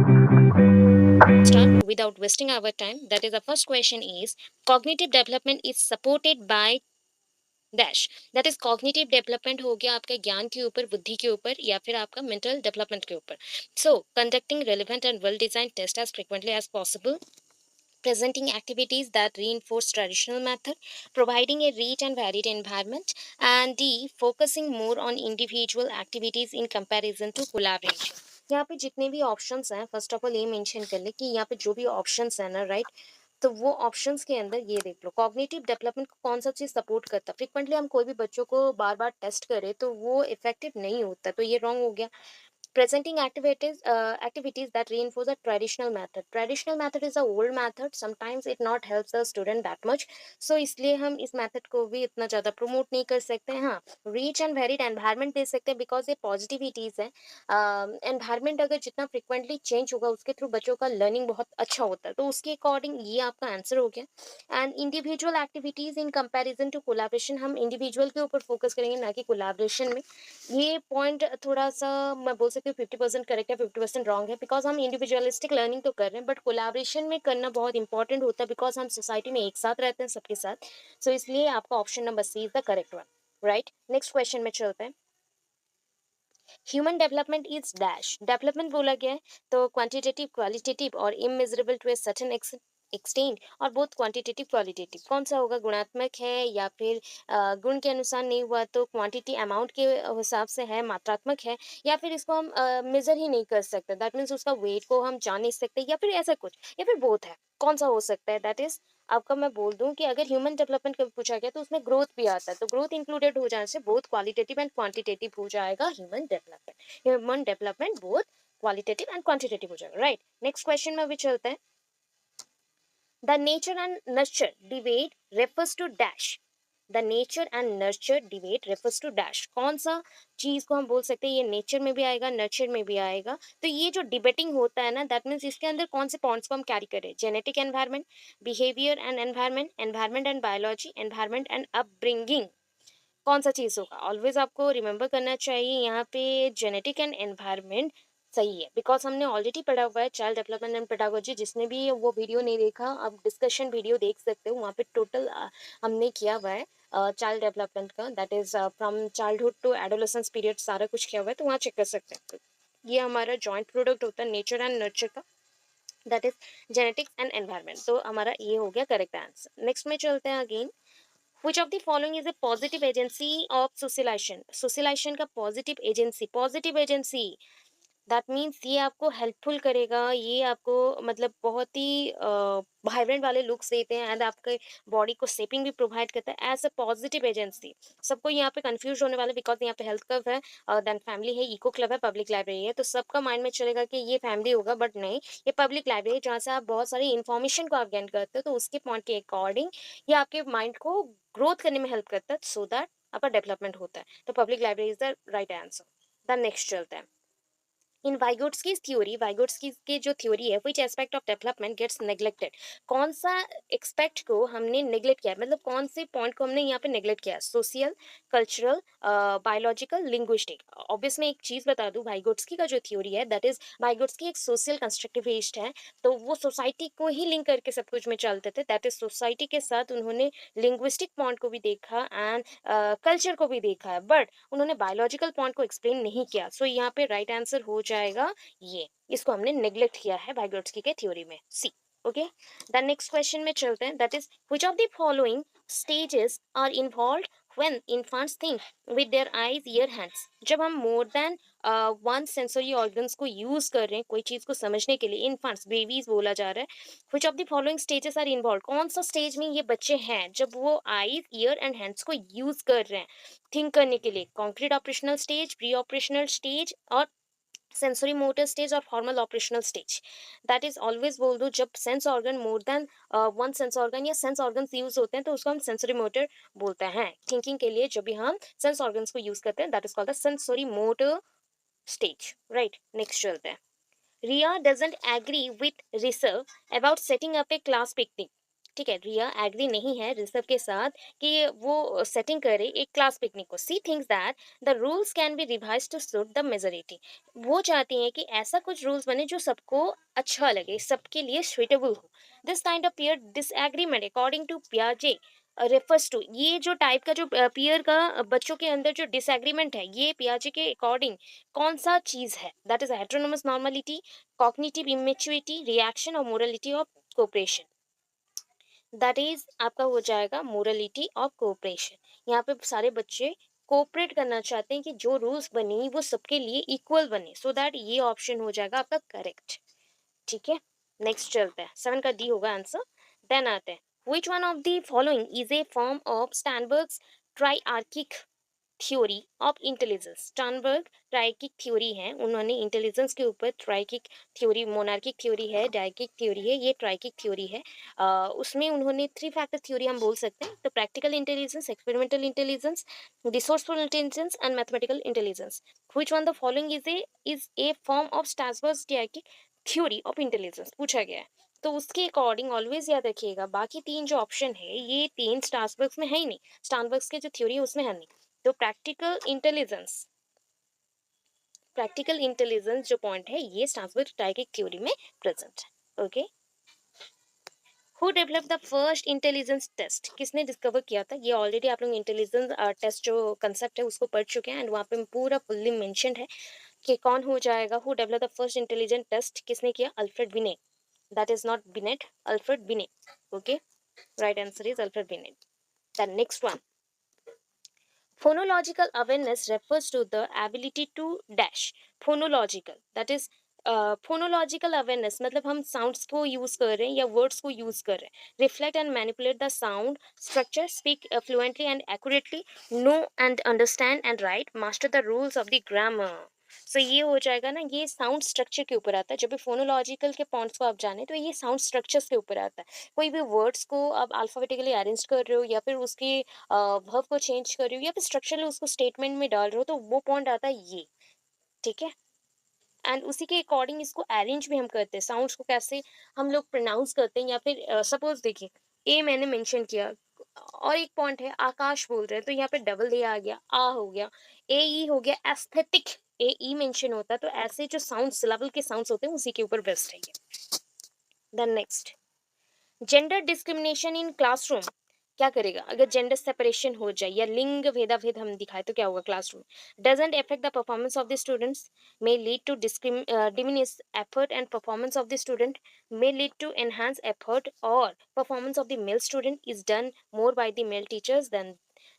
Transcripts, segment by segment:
Start without wasting our time. That is, the first question is cognitive development is supported by dash. That is cognitive development हो गया आपके ज्ञान के ऊपर, बुद्धि के ऊपर, या फिर आपका मेंटल डेवलपमेंट के ऊपर. So conducting relevant and well design test as frequently as possible, presenting activities that reinforce traditional method, providing a rich and varied environment, and D, focusing more on individual activities in comparison to collaboration. यहाँ पे जितने भी options हैं, first of all ये mention कर ले कि यहाँ पे जो भी ऑप्शंस है ना, राइट, तो वो ऑप्शंस के अंदर ये देख लो कॉग्निटिव डेवलपमेंट को कौन सा चीज सपोर्ट करता है. फ्रिक्वेंटली हम कोई भी बच्चों को बार बार टेस्ट करें तो वो इफेक्टिव नहीं होता, तो ये रॉन्ग हो गया. Presenting activities that reinforce a traditional method. Traditional method is a old method. Sometimes it not helps the student that much. So इसलिए हम इस method को भी इतना ज़्यादा promote नहीं कर सकते हैं. हाँ, rich and varied environment दे सकते हैं because ये positivities है. Environment अगर जितना frequently change होगा उसके through बच्चों का learning बहुत अच्छा होता है. तो उसके according ये आपका answer हो गया. And individual activities in comparison to collaboration, हम individual के ऊपर focus करेंगे ना कि collaboration में. ये पॉइंट थोड़ा सा मैं बोल सकती हूँ 50% करेक्ट है, 50% रॉन्ग है, बिकॉज हम इंडिविजुअलिस्टिक लर्निंग तो कर रहे हैं बट कोलैबोरेशन में करना बहुत इंपॉर्टेंट होता है, बिकॉज हम सोसाइटी में एक साथ रहते हैं सबके साथ. सो इसलिए आपका option number C is the correct one. Right, next question में चलते हैं. Human development is dash. Development बोला गया है तो क्वांटिटेटिव, क्वालिटेटिव और immeasurable to a certain extent, और बहुत क्वांटिटेटिव क्वालिटेटिव. कौन सा होगा, गुणात्मक है या फिर गुण के अनुसार नहीं हुआ तो क्वांटिटी अमाउंट के हिसाब से है, मात्रात्मक है, या फिर इसको हम मेजर ही नहीं कर सकते, दैट मीन्स उसका वेट को हम जान नहीं सकते, या फिर ऐसा कुछ, या फिर बोथ है. कौन सा हो सकता है, दैट इज आपका मैं बोल दूं कि अगर ह्यूमन डेवलपमेंट कभी पूछा गया तो उसमें ग्रोथ भी आता है, तो ग्रोथ इंक्लूडेड हो जाने से बोथ क्वालिटेटिव एंड क्वांटिटेटिव हो जाएगा human development. Human development both qualitative and quantitative हो जाएगा. राइट, नेक्स्ट क्वेश्चन में भी चलते हैं. The nature and nurture debate refers to dash. The nature and nurture debate refers to dash. कौन सा चीज को हम बोल सकते हैं ये नेचर में भी आएगा, नर्चर में भी आएगा. तो ये जो डिबेटिंग होता है ना, दैट मीन्स इसके अंदर कौन से पॉइंट्स को हम कैरी करें. Genetic environment, behaviour and environment, environment and biology, environment and upbringing. कौन सा चीज़ होगा, ऑलवेज आपको रिमेंबर करना चाहिए यहाँ पे जेनेटिक एंड एनवायरनमेंट सही है, बिकॉज हमने ऑलरेडी पढ़ा हुआ है चाइल्ड डेवलपमेंट एंड पेडागोजी. जिसने भी वो वीडियो नहीं देखा, आप डिस्कशन वीडियो देख सकते हो, वहाँ पे टोटल हमने किया हुआ है चाइल्ड डेवलपमेंट का, that is from childhood to adolescence period सारा कुछ किया हुआ है, तो वहाँ चेक कर सकते हैं. तो ये हमारा जॉइंट प्रोडक्ट होता है नेचर एंड नर्चर का, that is genetics and environment. तो हमारा ये हो गया करेक्ट आंसर. नेक्स्ट में चलते हैं again. Which of the following is a positive agency of socialization? Socialization का positive agency, positive agency that means ये आपको हेल्पफुल करेगा, ये आपको मतलब बहुत ही वाइब्रेंट वाले लुक्स देते हैं एंड आपके बॉडी को शेपिंग भी प्रोवाइड करता है एज अ पॉजिटिव एजेंसी. सबको यहाँ पे कंफ्यूज होने वाला बिकॉज यहाँ पे हेल्थ क्लब है, देन फैमिली है, इको क्लब है, पब्लिक लाइब्रेरी है, तो सबका माइंड में चलेगा कि ये फैमिली होगा, बट नहीं, ये पब्लिक लाइब्रेरी जहाँ से आप बहुत सारी इन्फॉर्मेशन को आप गेन करते हो, तो उसके पॉइंट के अकॉर्डिंग ये आपके माइंड को ग्रोथ करने में हेल्प करता है, सो दैट आपका डेवलपमेंट होता है. तो public library is the right answer. The next चलते हैं. इन वाइगोट्स्कीज थ्योरी, वाइगोट्स्कीज की जो थ्योरी है, which aspect of development gets neglected. कौन सा एक्सपेक्ट को हमने नेग्लेक्ट किया, मतलब कौन से पॉइंट को हमने यहाँ पे नेग्लेक्ट किया. Social, cultural, biological, linguistic. Obvious मैं एक चीज बता दूं, वाइगोट्स्की का जो थ्योरी है दैट इज वाइगोट्स्की एक सोशल कंस्ट्रक्टिविस्ट है, तो वो सोसाइटी को ही लिंक करके सब कुछ में चलते थे, दैट इज सोसाइटी के साथ उन्होंने लिंग्विस्टिक पॉइंट को भी देखा एंड कल्चर को भी देखा है, बट उन्होंने बायोलॉजिकल पॉइंट को एक्सप्लेन नहीं किया. सो यहाँ पे राइट आंसर हो जाएगा ये, इसको हमने नेग्लेक्ट किया है वाइगोट्स्की के थ्योरी में, C. Okay, the next question में चलते हैं. That is which of the following stages are involved when infants think with their eyes, ear, hands. जब हम more than one sensory organs को यूज कर रहे हैं कोई चीज को समझने के लिए, इन्फेंट्स, बेबीज बोला जा रहा है. Which of the following stages are involve, कौन सा स्टेज में ये बच्चे हैं जब वो आईज, ईयर एंड हैंड्स को यूज कर रहे हैं थिंक करने के लिए. Concrete operational stage, pre operational stage, और सेंसरी मोटर स्टेज, और formal operational stage. That is always बोल दो, जब sense organ more than one sense organ या सेंस ऑर्गन यूज होते हैं तो उसको हम सेंसरी मोटर बोलते हैं. थिंकिंग के लिए जब भी हम सेंस ऑर्गन को यूज करते हैं that is called the sensory motor stage. Right, next चलते हैं. Ria doesn't agree with Rishabh about setting up a class picnic. ठीक है, रिया एग्री नहीं है ऋषभ के साथ कि वो सेटिंग करे एक क्लास पिकनिक को। She thinks that the rules can be revised to suit the majority. वो चाहती हैं कि ऐसा कुछ रूल्स बने जो सबको अच्छा लगे, सबके लिए सुइटेबल हो। This kind of peer disagreement according to पियाजे रेफर्स टू, ये जो टाइप का जो पीयर का बच्चों के अंदर जो डिसएग्रीमेंट है, ये पियाजे के अकॉर्डिंग कौन सा चीज है? That is heteronomous normality, cognitive immaturity, reaction और morality of cooperation. That is आपका हो जाएगा मोरलिटी ऑफ कोऑपरेशन। यहाँ पे सारे बच्चे कोऑपरेट करना चाहते हैं कि जो रूल्स बनी वो सबके लिए इक्वल बने, सो दैट ये ऑप्शन हो जाएगा आपका करेक्ट। ठीक है, नेक्स्ट चलते हैं, 7 का डी होगा आंसर। देन आते हैं, which one of the following is a form of Sternberg's triarchic theory of intelligence? Sternberg triarchic theory है, उन्होंने इंटेलिजेंस के ऊपर ट्राइकिक थ्योरी, मोनार्किक थ्योरी है, डायकिक थ्योरी है, ये ट्राइकिक थ्योरी है। उसमें उन्होंने 3 फैक्टर थ्योरी हम बोल सकते हैं, तो practical intelligence, experimental intelligence, resourceful intelligence and mathematical intelligence. Which one the following is a form of Sternberg's triarchic theory of intelligence पूछा गया है। तो उसके अकॉर्डिंग ऑलवेज याद रखिएगा, बाकी 3 जो ऑप्शन है ये 3 स्टारबर्ग्स में है ही नहीं, स्टारबर्ग्स के जो थ्योरी है उसमें है नहीं। तो प्रैक्टिकल इंटेलिजेंस जो पॉइंट है ये स्टार्बर्ग ट्राइकिक थ्योरी में प्रेजेंट है। Okay, who develop the first intelligence test? किसने डिस्कवर किया था? ये ऑलरेडी आप लोग इंटेलिजेंस टेस्ट जो कंसेप्ट है उसको पढ़ चुके हैं, एंड वहाँ पे पूरा फुल्ली मेंशन्ड है कि कौन हो जाएगा। Who develop the first intelligent test किसने किया? Alfred Binet. That is not Binet, Alfred Binet. Okay, right answer is Alfred Binet. The next one, phonological awareness refers to the ability to dash phonological, that is phonological awareness मतलब हम sounds को use कर रहे हैं या words को use कर रहे हैं, reflect and manipulate the sound structure, speak fluently and accurately, know and understand and write, master the rules of the grammar. So ये हो जाएगा ना, ये साउंड स्ट्रक्चर के ऊपर आता है। जब भी फोनोलॉजिकल के पॉइंट्स को आप जाने तो ये साउंड स्ट्रक्चर्स के ऊपर आता है। कोई भी वर्ड्स को आप अल्फाबेटिकली अरेंज कर रहे हो या फिर उसके वर्ब को चेंज कर रहे हो या फिर स्ट्रक्चरली उसको स्टेटमेंट में डाल रहे हो, तो वो पॉइंट आता है ये। ठीक है, एंड उसी के अकॉर्डिंग इसको अरेंज भी हम करते हैं, साउंड्स को कैसे हम लोग प्रोनाउंस करते हैं। या फिर सपोज देखिए, ए मैंने मेंशन किया और एक पॉइंट है आकाश बोल रहे हैं, तो यहाँ पे डबल ए आ गया, आ हो गया, ए ई हो गया, एस्थेटिक ए ई मेंशन होता है। तो ऐसे जो साउंड सिलेबल के साउंड्स होते हैं उसी के ऊपर बेस्ट है ये। Then next, gender discrimination in classroom क्या करेगा? अगर जेंडर सेपरेशन हो जाए या लिंग भेदाभेद हम दिखाए तो क्या होगा classroom? Doesn't affect the performance of the students, may lead to diminish effort and performance of the student, may lead to enhance effort or performance of the male student is done more by the male teachers than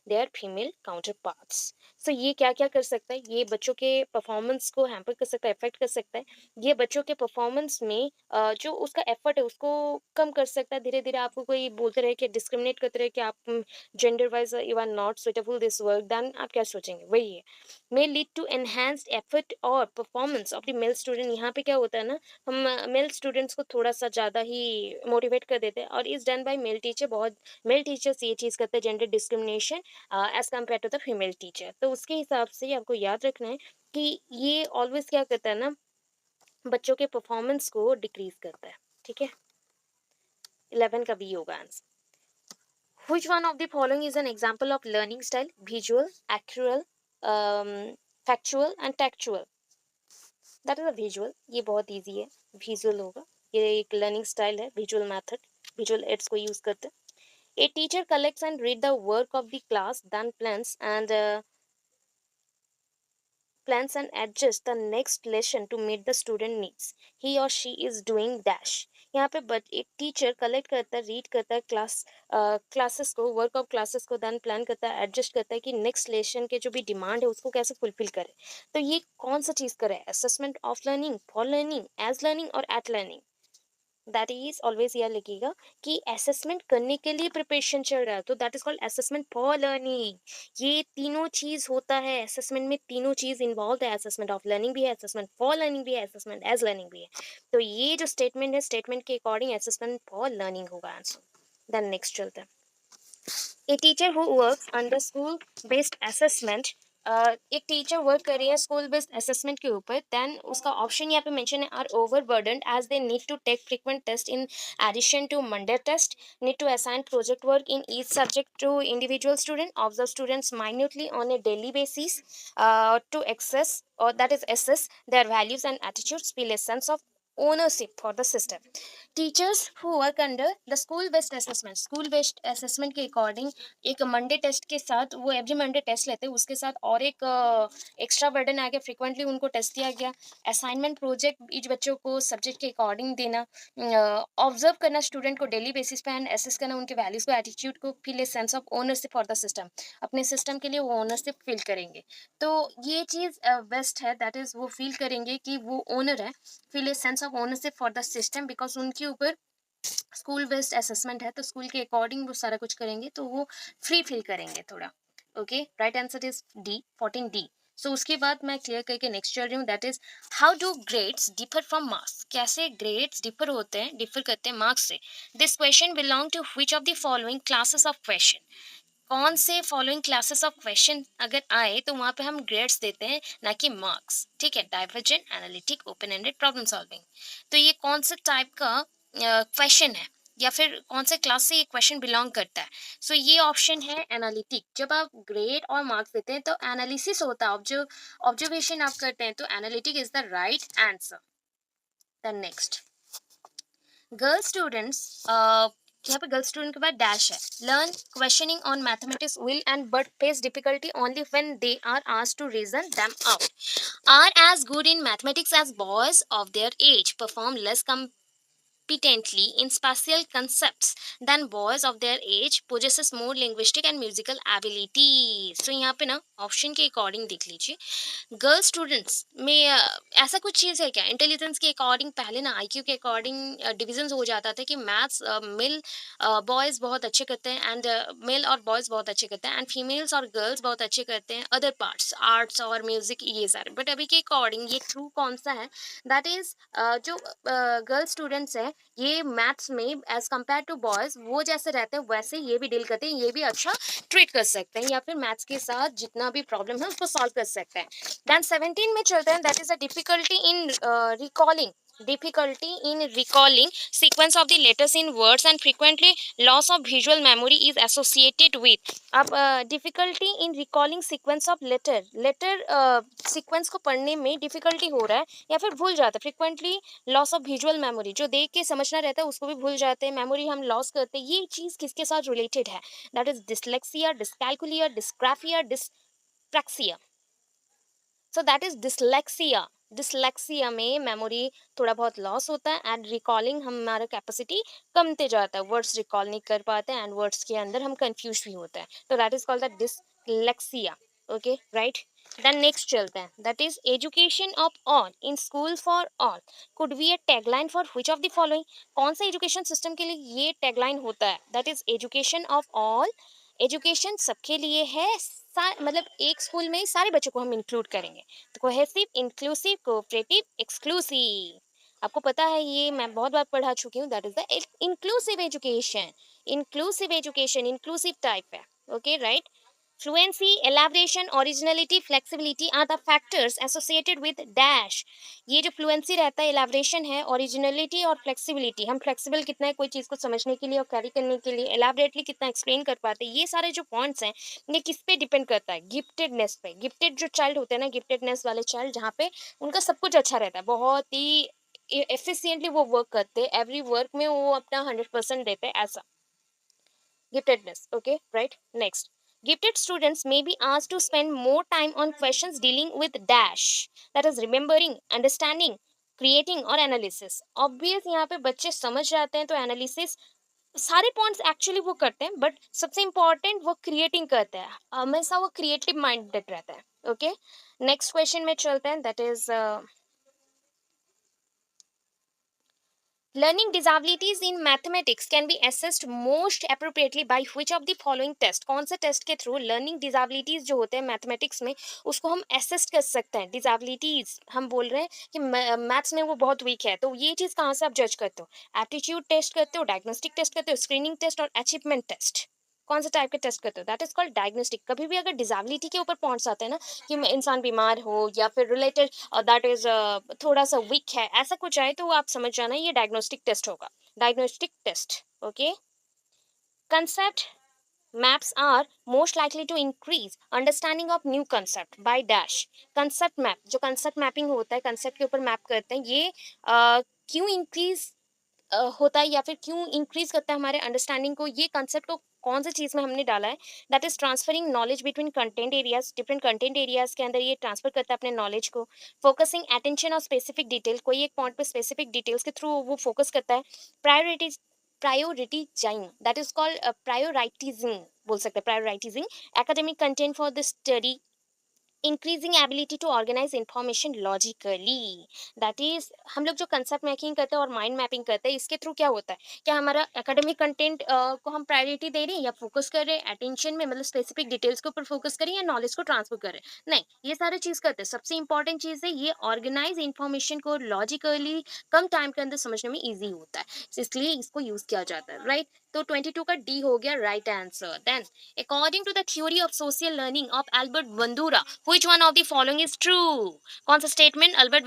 their female counterparts। so ये क्या क्या कर सकता है? ये बच्चों के performance को हैम्पर कर सकता है, इफेक्ट कर सकता है। ये बच्चों के परफॉर्मेंस में जो उसका एफर्ट है उसको कम कर सकता है। धीरे धीरे आपको कोई बोलते रहे कि डिस्क्रिमिनेट करते रहे कि आप gender wise you are not suitable this work, then आप क्या सोचेंगे? वही है, may lead to enhanced effort और performance of the male student. यहाँ पे क्या होता है ना, हम मेल स्टूडेंट्स को थोड़ा सा ज़्यादा ही मोटिवेट कर देते हैं, और is done by male teacher. बहुत मेल टीचर्स ये चीज़ करते हैं, gender discrimination as compare to the female teacher. तो उसके हिसाब से आपको याद रखना है कि ये ऑलवेज क्या करता है ना, बच्चों के परफॉर्मेंस को डिक्रीज करता है। ठीक है, 11 का बी होगा answer. Which one of the following is an example of learning style? Visual, accrual, factual and textual। That is a visual, ये बहुत इजी है, विजुअल होगा। ये एक लर्निंग स्टाइल है, विजुअल मेथड, विजुअल एड्स को यूज करते हैं। A teacher collects and read the work of the class, then plans and adjust the next lesson to meet the student needs, he or she is doing dash। यहाँ पे but एक teacher collect करता है, read करता है classes को, work of classes को, then plan करता है, एडजस्ट करता है कि नेक्स्ट लेसन के जो भी डिमांड है उसको कैसे फुलफिल करे। तो ये कौन सा चीज़ करे? Assessment of learning, for learning, as learning और at learning. That is always याद लिखिएगा कि असेसमेंट करने के लिए प्रिपरेशन चल रहा है, तो that is called assessment for learning. ये तीनों चीज होता है असेसमेंट में, तीनों चीज इन्वॉल्व है। असेसमेंट ऑफ लर्निंग भी है, असेसमेंट फॉर लर्निंग भी है, असेसमेंट एज लर्निंग भी है। तो ये जो स्टेटमेंट है, स्टेटमेंट के अकॉर्डिंग असेसमेंट फॉर लर्निंग होगा आंसर। देन नेक्स्ट चलते हैं, a teacher who works under school based assessment एक टीचर वर्क कर रही है स्कूल बेस्ड असेसमेंट के ऊपर, देन उसका ऑप्शन यहाँ पे मेंशन है, are overburdened as they need to take frequent test in addition to Monday test, need to assign project work in each subject to individual student, observe students minutely on a daily basis to access or that is assess their values and attitudes, feel a sense of ownership for the system. Teachers who work under the school based assessment के according एक Monday test के साथ, वो every Monday test लेते हैं, उसके साथ और एक एक्स्ट्रा बर्डन आ गया, फ्रिक्वेंटली उनको टेस्ट दिया गया, असाइनमेंट प्रोजेक्ट ईच बच्चों को सब्जेक्ट के अकॉर्डिंग देना, ऑब्जर्व करना स्टूडेंट को डेली बेसिस पे एंड एसेस करना उनके वैल्यूज को, एटीट्यूड को, feel a sense of ownership for the system, अपने सिस्टम के लिए वो ओनरशिप फील करेंगे। तो ये चीज़ बेस्ट है, दैट इज़ वो फील करेंगे कि वो ओनर है, feel a sense of ownership for the system, because उनके ऊपर स्कूल बेस्ड असेसमेंट है, तो स्कूल के अकॉर्डिंग वो सारा कुछ करेंगे, तो वो फ्री फील करेंगे थोड़ा। Okay, right answer is D, 14D। So उसके बाद मैं क्लियर करके नेक्स्ट चल रही हूँ, that is how do grades differ from marks, कैसे ग्रेड्स डिफर होते हैं, डिफर करते हैं मार्क्स से। This question belong to which of the following classes of question, कौन से फॉलोइंग क्लासेस ऑफ क्वेश्चन अगर आए तो वहाँ पे हम ग्रेड्स देते हैं, ना कि मार्क्स। ठीक है, divergent, analytic, open ended, problem solving. तो ये कौन से टाइप का क्वेश्चन है या फिर कौन से क्लास से ये क्वेश्चन बिलोंग करता है? सो ये ऑप्शन है एनालिटिक। जब आप ग्रेड और मार्क्स देते हैं तो एनालिसिस होता है, ऑब्जर्वेशन आप करते हैं, तो analytic is the right answer. The next, girl students, यहाँ पे गर्ल स्टूडेंट के बाद डैश है, learn questioning on mathematics will and but face difficulty only when they are asked to reason them out, are as good in mathematics as boys of their age, perform less competently in spatial concepts than boys of their age, possesses more linguistic and musical abilities। तो यहाँ पे ना option के according देख लीजिए, girl students में ऐसा कुछ चीज़ है क्या? इंटेलिजेंस के अकॉर्डिंग पहले ना आईक्यू के अकॉर्डिंग डिविजन्स हो जाता था कि मैथ्स मेल बॉयज़ बहुत अच्छे करते हैं एंड मेल और बॉयज़ बहुत अच्छे करते हैं एंड फीमेल्स और गर्ल्स बहुत अच्छे करते हैं अदर पार्ट्स, आर्ट्स और म्यूजिक, ये सारे। बट अभी के अकॉर्डिंग ये ट्रू कौन सा है? दैट इज जो गर्ल स्टूडेंट्स है, ये मैथ्स में एज कम्पेयर टू बॉयज़ वो जैसे रहते हैं वैसे ये भी डील करते हैं, ये भी अच्छा ट्रीट कर सकते हैं, या फिर मैथ्स के साथ जितना भी प्रॉब्लम है उसको सॉल्व कर सकते हैं। देन 17 में चलते हैं, that is a difficulty in recalling, difficulty in recalling sequence of the letters in words and frequently loss of visual memory is associated with। अब difficulty in recalling sequence of letter sequence को पढ़ने में difficulty हो रहा है या फिर भूल जाते हैं, frequently loss of visual memory, जो देख के समझना रहता है उसको भी भूल जाते हैं, मेमोरी हम लॉस करते हैं, ये चीज़ किसके साथ रिलेटेड है? That is dyslexia, dyscalculia, dysgraphia, dyspraxia. So that is dyslexia. Dyslexia में मेमोरी थोड़ा बहुत लॉस होता है एंड रिकॉलिंग हमारा कैपेसिटी कमते जाता है, वर्ड्स रिकॉल नहीं कर पाते हैं एंड वर्ड्स के अंदर हम कंफ्यूज भी होते हैं, तो that is called the dyslexia. Okay, right. Then next चलते हैं, that is education of all in school for all could be a tagline for which of the following, कौन सा एजुकेशन सिस्टम के लिए ये टैगलाइन होता है? That is education of all, education सबके लिए है, मतलब एक स्कूल में ही सारे बच्चों को हम इंक्लूड करेंगे, तो कोहेसिव, इंक्लूसिव, कोऑपरेटिव, एक्सक्लूसिव। आपको पता है ये मैं बहुत बार पढ़ा चुकी हूँ, that is the inclusive education. Inclusive education inclusive type है। Okay, right. Fluency, elaboration, originality, flexibility are the factors associated with dash। ये जो फ्लुएंसी रहता है, एलाब्रेशन है, ओरिजिनलिटी और फ्लेक्सिबिलिटी, हम फ्लेक्सिबल कितना है कोई चीज़ को समझने के लिए और कैरी करने के लिए, एलाबरेटली कितना एक्सप्लेन कर पाते हैं, ये सारे जो पॉइंट्स हैं ये किस पे डिपेंड करता है? गिफ्टेडनेस पे। गिफ्टेड जो चाइल्ड होते हैं ना, गिफ्टेडनेस वाले चाइल्ड, जहाँ पे उनका सब कुछ अच्छा रहता है, बहुत ही एफिशिएंटली वो वर्क करते हैं, एवरी वर्क में वो अपना 100% देते हैं, ऐसा giftedness। Okay, right, next, gifted students may be asked to spend more time on questions dealing with dash, that is remembering, understanding, creating और analysis। obvious यहाँ पे बच्चे समझ जाते हैं तो analysis सारे पॉइंट्स एक्चुअली वो करते हैं, बट सबसे इम्पोर्टेंट वो क्रिएटिंग करते हैं, हमेशा वो क्रिएटिव माइंडेड रहता है। ओके, नेक्स्ट क्वेश्चन में चलते हैं, that is learning disabilities in mathematics can be assessed most appropriately by which of the following test, कौन से टेस्ट के थ्रू लर्निंग डिजाबिलिटीज जो होते हैं मैथमेटिक्स में उसको हम असेस कर सकते हैं? डिजाबिलिटीज हम बोल रहे हैं कि मैथ्स में वो बहुत वीक है, तो ये चीज़ कहाँ से आप जज करते हो? एप्टीट्यूड टेस्ट करते हो, डायग्नोस्टिक टेस्ट करते हो, स्क्रीनिंग टेस्ट और अचीवमेंट टेस्ट? कौन से टाइप के टेस्ट करते हो, दैट इज कॉल्ड डायग्नोस्टिक। कभी भी अगर डिजाबिलिटी के ऊपर पॉइंट्स आते हैं ना कि इंसान बीमार हो या फिर रिलेटेड दैट इज थोड़ा सा वीक है, ऐसा कुछ आए तो आप समझ जाना ये डायग्नोस्टिक टेस्ट होगा, diagnostic test. Okay, concept maps are most likely to increase understanding of new concept by dash। concept map, जो concept mapping होता है, concept के ऊपर मैप करते हैं, ये क्यों इंक्रीज होता है या फिर क्यों इंक्रीज करता है हमारे अंडरस्टैंडिंग को, ये कंसेप्ट को कौन सी चीज़ में हमने डाला है, that is transferring knowledge between content areas, different content areas के अंदर ये ट्रांसफर करता है अपने नॉलेज को। फोकसिंग अटेंशन और स्पेसिफिक डिटेल, कोई एक पॉइंट पे स्पेसिफिक डिटेल्स के थ्रू वो फोकस करता है। Priorities, prioritising, that is called prioritising, बोल सकते हैं prioritising academic content for the study. Increasing ability to organise information logically, that is हम लोग जो कंसेप्ट मैपिंग करते हैं और माइंड मैपिंग करते हैं, इसके थ्रू क्या होता है, क्या हमारा एकेडमिक कंटेंट को हम प्रायोरिटी दे रहे हैं या फोकस कर रहे हैं अटेंशन में, मतलब स्पेसिफिक डिटेल्स के ऊपर फोकस करें या नॉलेज को ट्रांसफर करें, नहीं, ये सारी चीज करते हैं। सबसे इंपॉर्टेंट चीज है ये ऑर्गेनाइज इंफॉर्मेशन को लॉजिकली कम टाइम के अंदर समझने में ईजी होता है, इसलिए इसको यूज किया जाता है, राइट। तो 22 का डी हो गया right answer. Then according to the theory of social learning of Albert Bandura, which one of the following is true? कौन सा स्टेटमेंट अल्बर्ट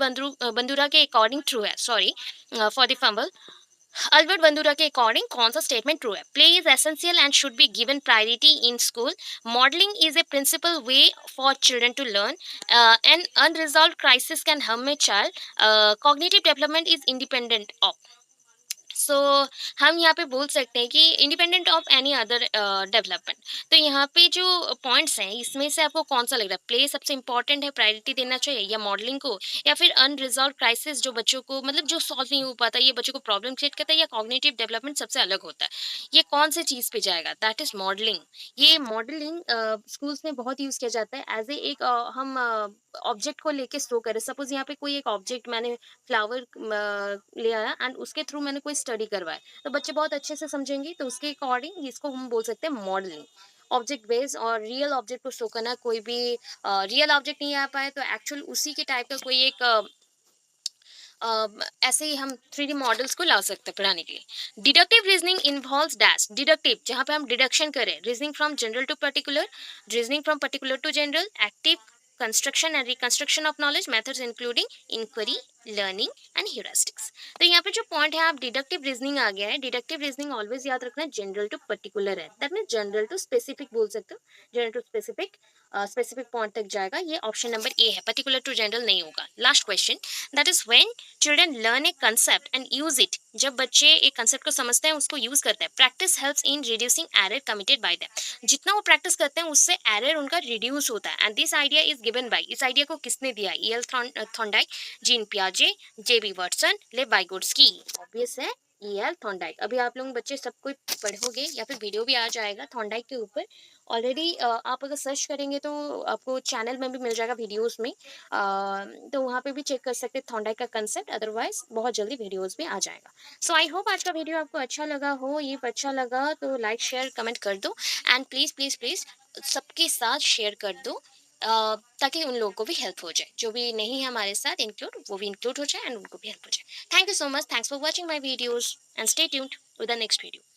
बंदूरा के अकॉर्डिंग ट्रू है, sorry for the fumble, Albert Bandura के according कौन सा statement true है? Play is essential and should be given priority in school, modelling is a principal way for children to learn, an unresolved crisis can harm a child, cognitive development is independent of। So हम यहाँ पे बोल सकते हैं कि independent of any other development. तो यहाँ पे जो पॉइंट्स हैं इसमें से आपको कौन सा लग रहा है, प्ले सबसे इंपॉर्टेंट है, प्रायोरिटी देना चाहिए, या मॉडलिंग को, या फिर अनरिजॉल्व क्राइसिस जो बच्चों को मतलब जो सॉल्व नहीं हो पाता, ये बच्चों को प्रॉब्लम क्रिएट करता है, या कॉग्निटिव डेवलपमेंट सबसे अलग होता है, ये कौन से चीज़ पे जाएगा, दैट इज मॉडलिंग। ये मॉडलिंग स्कूल्स में बहुत यूज़ किया जाता है एज ए एक हम ऑब्जेक्ट को लेके शो करें। सपोज यहाँ पे कोई एक ऑब्जेक्ट मैंने फ्लावर ले आया एंड उसके थ्रू मैंने कोई स्टडी करवाया, तो बच्चे बहुत अच्छे से समझेंगे, तो उसके अकॉर्डिंग इसको हम बोल सकते हैं मॉडलिंग। ऑब्जेक्ट बेस्ड और रियल ऑब्जेक्ट को शो करना, कोई भी रियल ऑब्जेक्ट नहीं आ पाए तो एक्चुअल उसी के टाइप का कोई एक ऐसे ही हम 3D मॉडल्स को ला सकते हैं पढ़ाने के लिए। Deductive reasoning involves dash, deductive जहाँ पे हम डिडक्शन करें, reasoning from general to particular, reasoning from particular to general, active construction and reconstruction of knowledge, methods including inquiry, learning and heuristics. तो यहाँ पे जो पॉइंट है, आप डिडक्टिव रीजनिंग आ गया है, डिडक्टिव रीजनिंग ऑलवेज याद रखना जनरल टू पर्टिकुलर है, that mean general to specific बोल सकते हो, general to specific, specific point तक जाएगा, ये ऑप्शन नंबर ए है, पर्टिकुलर टू जनरल नहीं होगा। Last question, that is when children learn A concept and use it, जब बच्चे एक कंसेप्ट को समझते हैं उसको यूज करते हैं, practice helps in reducing error committed by them, जितना वो प्रैक्टिस करते हैं उससे एरर उनका रिड्यूस होता है, and this idea is given by, इस आइडिया को किसने दिया, ई एल थॉर्नडाइक, जीन पियाजे, J B Watson, Lev Vygotsky, obvious है ई एल थॉर्नडाइक। अभी आप लोग बच्चे सब कोई पढ़ोगे या फिर वीडियो भी आ जाएगा थॉर्नडाइक के ऊपर ऑलरेडी, आप अगर सर्च करेंगे तो आपको चैनल में भी मिल जाएगा वीडियोस में, तो वहाँ पे भी चेक कर सकते हैं थॉर्नडाइक का कंसेप्ट, अदरवाइज बहुत जल्दी वीडियोस भी आ जाएगा। सो आई होप आज का वीडियो आपको अच्छा लगा हो, ये अच्छा लगा तो लाइक शेयर कमेंट कर दो, एंड प्लीज़ प्लीज़ प्लीज़ सबके साथ शेयर कर दो, ताकि उन लोगों को भी हेल्प हो जाए, जो भी नहीं है हमारे साथ इंक्लूड, वो भी इंक्लूड हो जाए एंड उनको भी हेल्प हो जाए। Thank you so much, thanks for watching my videos and stay tuned with the next video.